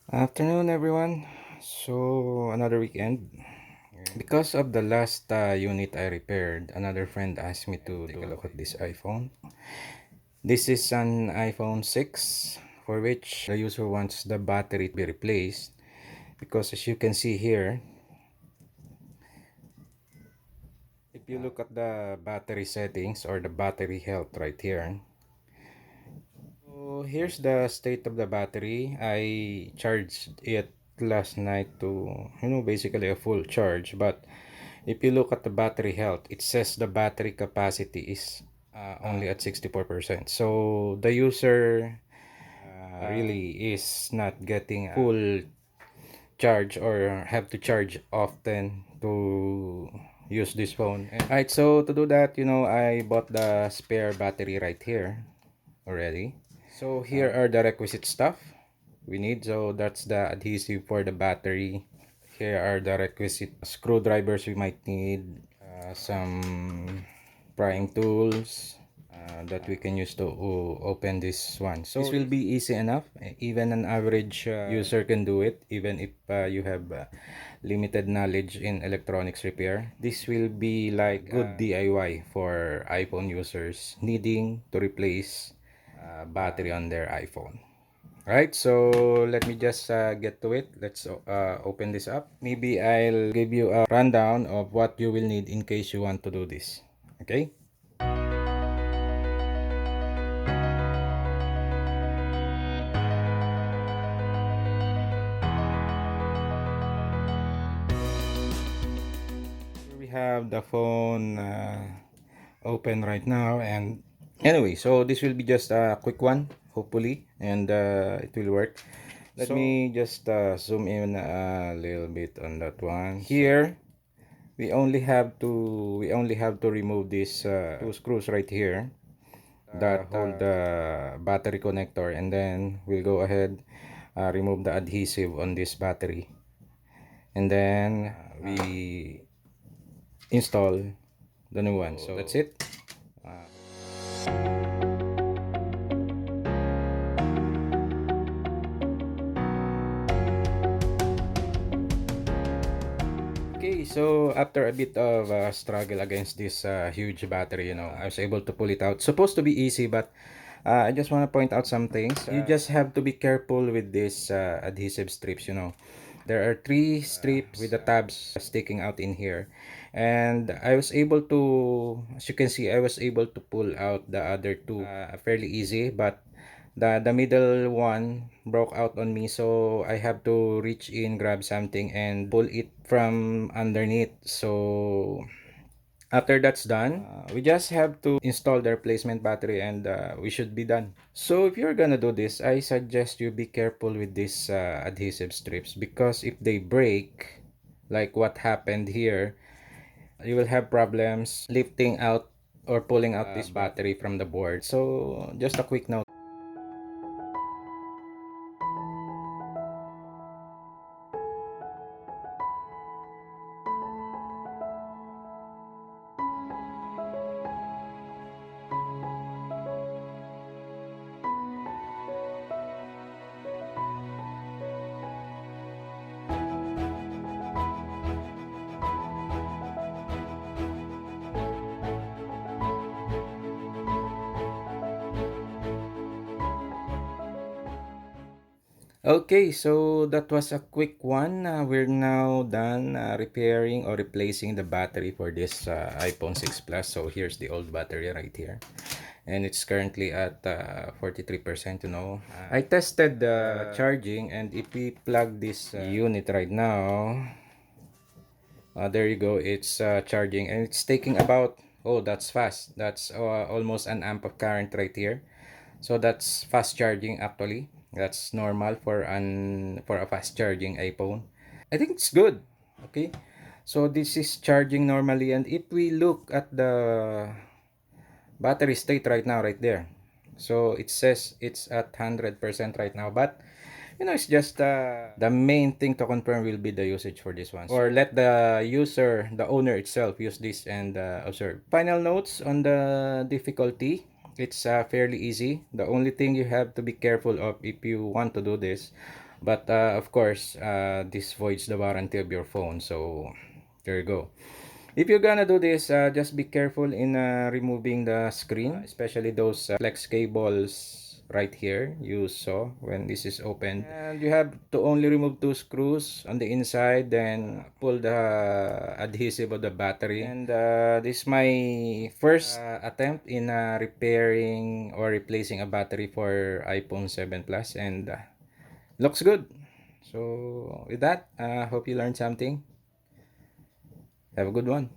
Afternoon, everyone. So, another weekend. Because of the last unit I repaired, another friend asked me to take a look at this iPhone. This is an iPhone 6, for which the user wants the battery to be replaced. Because as you can see here, if you look at the battery settings or the battery health right here, so here's the state of the battery. I charged it last night to, basically a full charge. But if you look at the battery health, it says the battery capacity is only at 64%. So the user really is not getting a full charge or have to charge often to use this phone. Alright, so to do that, I bought the spare battery right here already. So here are the requisite stuff we need. So that's the adhesive for the battery. Here are the requisite screwdrivers we might need, some prying tools that we can use to open this one. So this will be easy enough. Even an average user can do it, even if you have limited knowledge in electronics repair. This will be like good DIY for iPhone users needing to replace battery on their iPhone. Right, so let me just get to it. Let's open this up. Maybe I'll give you a rundown of what you will need in case you want to do this. Okay. Here we have the phone open right now, and anyway, so this will be just a quick one, hopefully, and it will work. Let me just zoom in a little bit on that one. Here we only have to remove these two screws right here that hold the battery connector, and then we'll go ahead remove the adhesive on this battery, and then we install the new one. So that's it. Okay, so after a bit of struggle against this huge battery, I was able to pull it out. Supposed to be easy, but I just want to point out some things. You just have to be careful with these adhesive strips. There are three strips with the tabs sticking out in here. And I was able to, as you can see, I was able to pull out the other two fairly easy, but the middle one broke out on me, so I have to reach in, grab something and pull it from underneath. So after that's done, we just have to install the replacement battery, and we should be done. So if you're gonna do this, I suggest you be careful with these adhesive strips, because if they break, like what happened here, you will have problems lifting out or pulling out this battery from the board. So just a quick note. Okay, so that was a quick one. We're now done repairing or replacing the battery for this iPhone 6 Plus. So here's the old battery right here. And it's currently at 43%, I tested the charging, and if we plug this unit right now, there you go, it's charging, and it's taking about, oh, that's fast. That's almost an amp of current right here. So that's fast charging actually. That's normal for a fast charging iPhone. I think it's good. Okay. So this is charging normally, and if we look at the battery state right now right there. So it says it's at 100% right now, but it's just the main thing to confirm will be the usage for this one. Or let the user, the owner itself, use this and observe. Final notes on the difficulty. It's fairly easy. The only thing you have to be careful of if you want to do this, But of course, this voids the warranty of your phone. So there you go. If you're gonna do this, just be careful in removing the screen, especially those flex cables right here you saw when this is opened. And you have to only remove two screws on the inside, then pull the adhesive of the battery. And this is my first attempt in repairing or replacing a battery for iPhone 7 Plus, and looks good. So with that, hope you learned something. Have a good one.